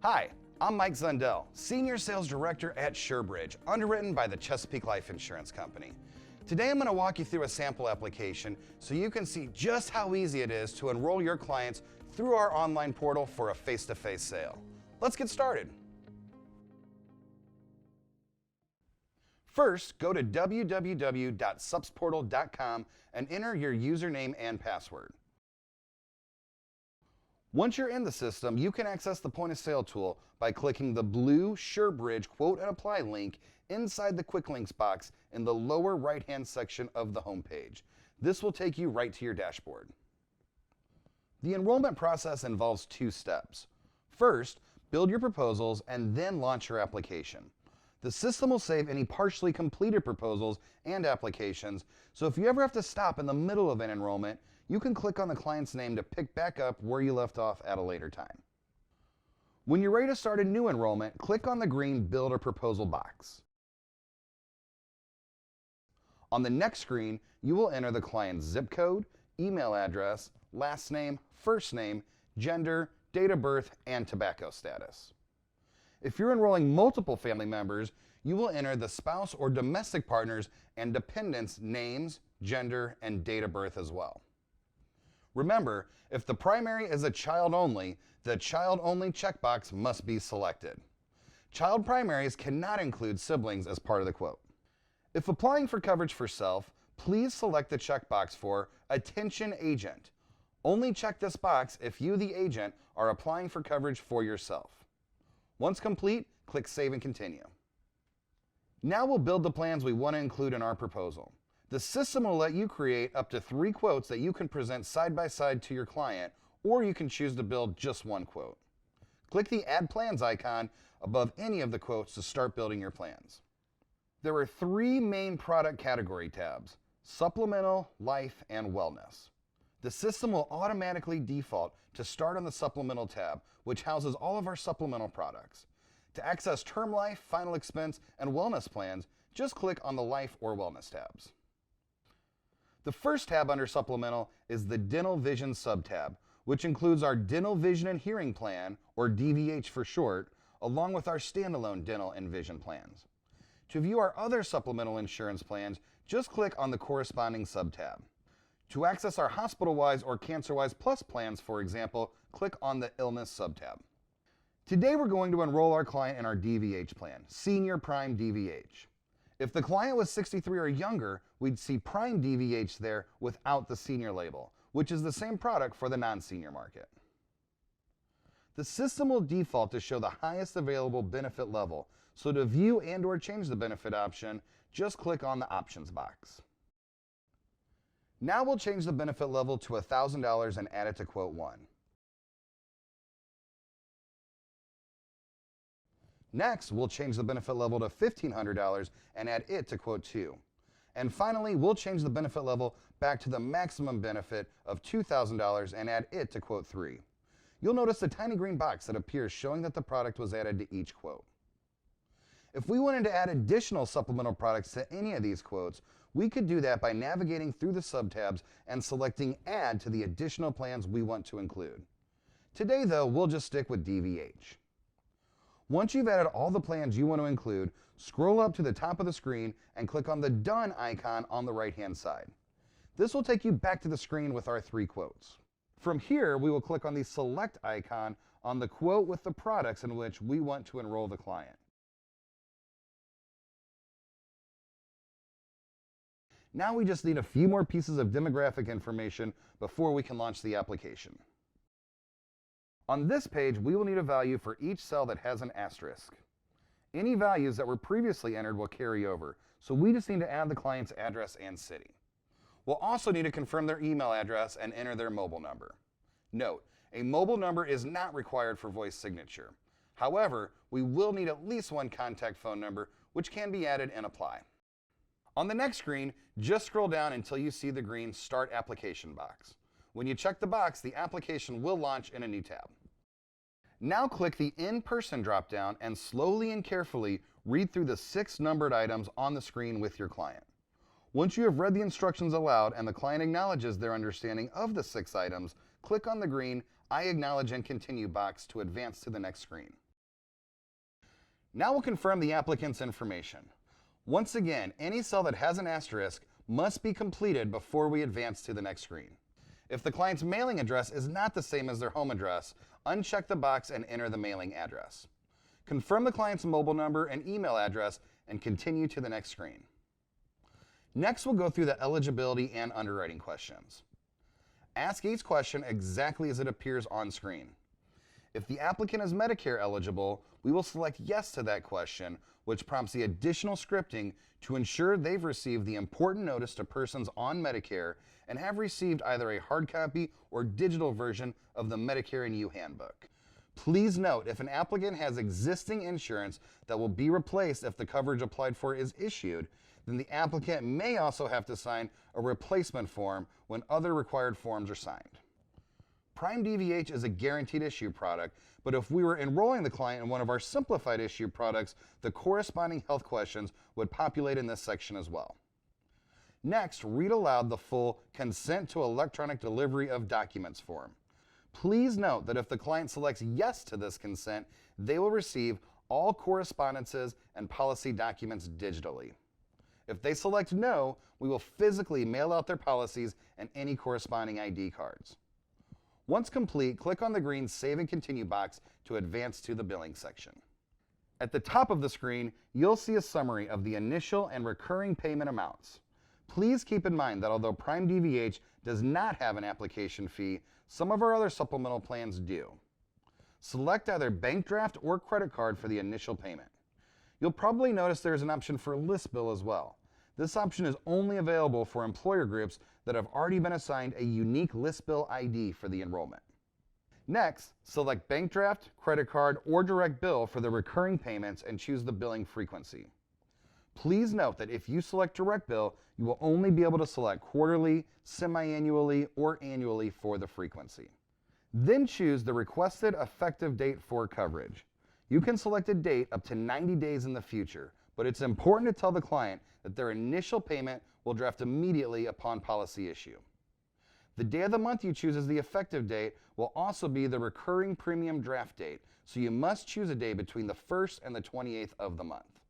Hi, I'm Mike Zundell, Senior Sales Director at SureBridge, underwritten by the Chesapeake Life Insurance Company. Today I'm going to walk you through a sample application so you can see just how easy it is to enroll your clients through our online portal for a face-to-face sale. Let's get started. First, go to www.supsportal.com and enter your username and password. Once you're in the system, you can access the point of sale tool by clicking the blue SureBridge Quote and Apply link inside the Quick Links box in the lower right-hand section of the home page. This will take you right to your dashboard. The enrollment process involves two steps. First, build your proposals and then launch your application. The system will save any partially completed proposals and applications, so if you ever have to stop in the middle of an enrollment, you can click on the client's name to pick back up where you left off at a later time. When you're ready to start a new enrollment, click on the green Build a Proposal box. On the next screen, you will enter the client's zip code, email address, last name, first name, gender, date of birth, and tobacco status. If you're enrolling multiple family members, you will enter the spouse or domestic partners and dependents' names, gender, and date of birth as well. Remember, if the primary is a child only, the child only checkbox must be selected. Child primaries cannot include siblings as part of the quote. If applying for coverage for self, please select the checkbox for Attention Agent. Only check this box if you, the agent, are applying for coverage for yourself. Once complete, click Save and Continue. Now we'll build the plans we want to include in our proposal. The system will let you create up to 3 quotes that you can present side by side to your client, or you can choose to build just one quote. Click the Add Plans icon above any of the quotes to start building your plans. There are 3 main product category tabs: Supplemental, Life, and Wellness. The system will automatically default to start on the Supplemental tab, which houses all of our supplemental products. To access Term Life, Final Expense, and Wellness plans, just click on the Life or Wellness tabs. The first tab under Supplemental is the Dental Vision sub-tab, which includes our Dental Vision and Hearing Plan, or DVH for short, along with our standalone dental and vision plans. To view our other supplemental insurance plans, just click on the corresponding sub-tab. To access our Hospital-Wise or Cancer-Wise Plus plans, for example, click on the Illness sub-tab. Today we're going to enroll our client in our DVH plan, Senior Prime DVH. If the client was 63 or younger, we'd see Prime DVH there without the senior label, which is the same product for the non-senior market. The system will default to show the highest available benefit level, so to view and or change the benefit option, just click on the Options box. Now we'll change the benefit level to $1,000 and add it to Quote 1. Next, we'll change the benefit level to $1,500 and add it to Quote 2. And finally, we'll change the benefit level back to the maximum benefit of $2,000 and add it to Quote 3. You'll notice the tiny green box that appears showing that the product was added to each quote. If we wanted to add additional supplemental products to any of these quotes, we could do that by navigating through the sub-tabs and selecting Add to the additional plans we want to include. Today, though, we'll just stick with DVH. Once you've added all the plans you want to include, scroll up to the top of the screen and click on the Done icon on the right-hand side. This will take you back to the screen with our 3 quotes. From here, we will click on the Select icon on the quote with the products in which we want to enroll the client. Now we just need a few more pieces of demographic information before we can launch the application. On this page, we will need a value for each cell that has an asterisk. Any values that were previously entered will carry over, so we just need to add the client's address and city. We'll also need to confirm their email address and enter their mobile number. Note, a mobile number is not required for voice signature. However, we will need at least one contact phone number, which can be added and apply. On the next screen, just scroll down until you see the green Start Application box. When you check the box, the application will launch in a new tab. Now click the In-Person dropdown and slowly and carefully read through the 6 numbered items on the screen with your client. Once you have read the instructions aloud and the client acknowledges their understanding of the 6 items, click on the green I acknowledge and continue box to advance to the next screen. Now we'll confirm the applicant's information. Once again, any cell that has an asterisk must be completed before we advance to the next screen. If the client's mailing address is not the same as their home address, uncheck the box and enter the mailing address. Confirm the client's mobile number and email address and continue to the next screen. Next, we'll go through the eligibility and underwriting questions. Ask each question exactly as it appears on screen. If the applicant is Medicare eligible, we will select yes to that question, which prompts the additional scripting to ensure they've received the important notice to persons on Medicare and have received either a hard copy or digital version of the Medicare and You Handbook. Please note, if an applicant has existing insurance that will be replaced if the coverage applied for is issued, then the applicant may also have to sign a replacement form when other required forms are signed. Prime DVH is a guaranteed issue product, but if we were enrolling the client in one of our simplified issue products, the corresponding health questions would populate in this section as well. Next, read aloud the full Consent to Electronic Delivery of Documents form. Please note that if the client selects yes to this consent, they will receive all correspondences and policy documents digitally. If they select no, we will physically mail out their policies and any corresponding ID cards. Once complete, click on the green Save and Continue box to advance to the billing section. At the top of the screen, you'll see a summary of the initial and recurring payment amounts. Please keep in mind that although Prime DVH does not have an application fee, some of our other supplemental plans do. Select either bank draft or credit card for the initial payment. You'll probably notice there is an option for list bill as well. This option is only available for employer groups that have already been assigned a unique list bill ID for the enrollment. Next, select bank draft, credit card, or direct bill for the recurring payments and choose the billing frequency. Please note that if you select direct bill, you will only be able to select quarterly, semi-annually, or annually for the frequency. Then choose the requested effective date for coverage. You can select a date up to 90 days in the future, but it's important to tell the client that their initial payment will draft immediately upon policy issue. The day of the month you choose as the effective date will also be the recurring premium draft date, so you must choose a day between the 1st and the 28th of the month.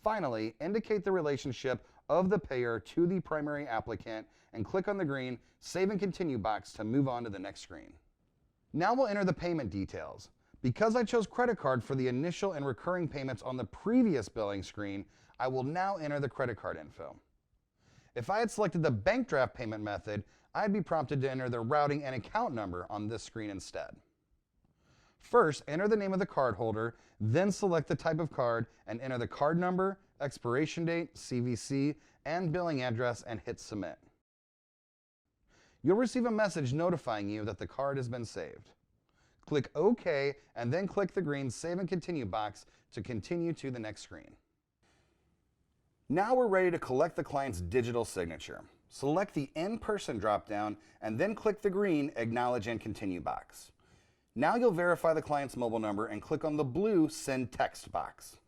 Finally, indicate the relationship of the payer to the primary applicant and click on the green Save and Continue box to move on to the next screen. Now we'll enter the payment details. Because I chose credit card for the initial and recurring payments on the previous billing screen, I will now enter the credit card info. If I had selected the bank draft payment method, I'd be prompted to enter the routing and account number on this screen instead. First, enter the name of the cardholder, then select the type of card and enter the card number, expiration date, CVC, and billing address and hit submit. You'll receive a message notifying you that the card has been saved. Click OK and then click the green Save and Continue box to continue to the next screen. Now we're ready to collect the client's digital signature. Select the In-Person dropdown and then click the green Acknowledge and Continue box. Now you'll verify the client's mobile number and click on the blue Send Text box.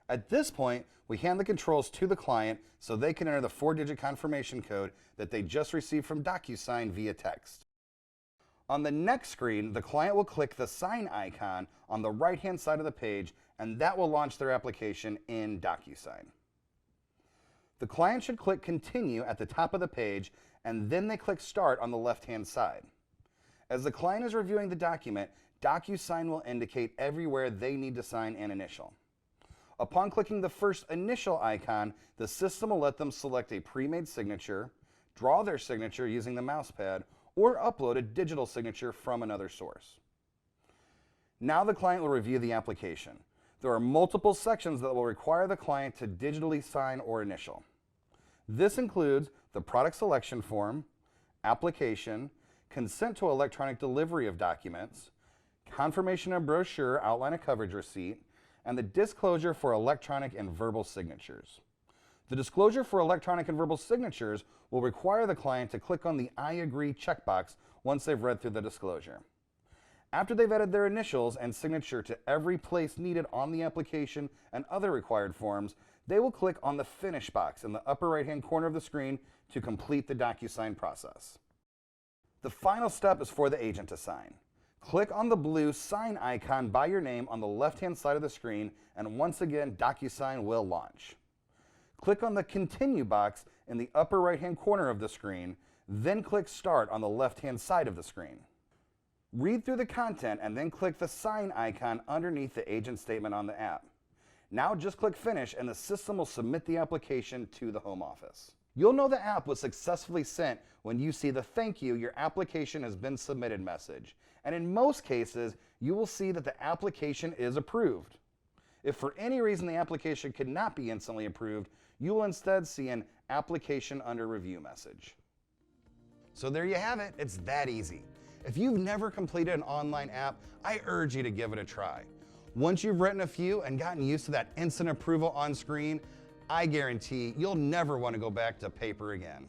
At this point, we hand the controls to the client so they can enter the 4-digit confirmation code that they just received from DocuSign via text. On the next screen, the client will click the sign icon on the right-hand side of the page, and that will launch their application in DocuSign. The client should click Continue at the top of the page, and then they click Start on the left-hand side. As the client is reviewing the document, DocuSign will indicate everywhere they need to sign an initial. Upon clicking the first initial icon, the system will let them select a pre-made signature, draw their signature using the mouse pad, or upload a digital signature from another source. Now the client will review the application. There are multiple sections that will require the client to digitally sign or initial. This includes the product selection form, application, consent to electronic delivery of documents, confirmation of brochure outline of coverage receipt, and the disclosure for electronic and verbal signatures. The disclosure for electronic and verbal signatures will require the client to click on the I agree checkbox once they've read through the disclosure. After they've added their initials and signature to every place needed on the application and other required forms, they will click on the Finish box in the upper right-hand corner of the screen to complete the DocuSign process. The final step is for the agent to sign. Click on the blue sign icon by your name on the left-hand side of the screen, and once again, DocuSign will launch. Click on the Continue box in the upper right-hand corner of the screen, then click Start on the left-hand side of the screen. Read through the content and then click the sign icon underneath the agent statement on the app. Now just click Finish and the system will submit the application to the home office. You'll know the app was successfully sent when you see the "Thank you, your application has been submitted" message. And in most cases, you will see that the application is approved. If for any reason the application could not be instantly approved, you will instead see an "Application under review" message. So there you have it, it's that easy. If you've never completed an online app, I urge you to give it a try. Once you've written a few and gotten used to that instant approval on screen, I guarantee you'll never want to go back to paper again.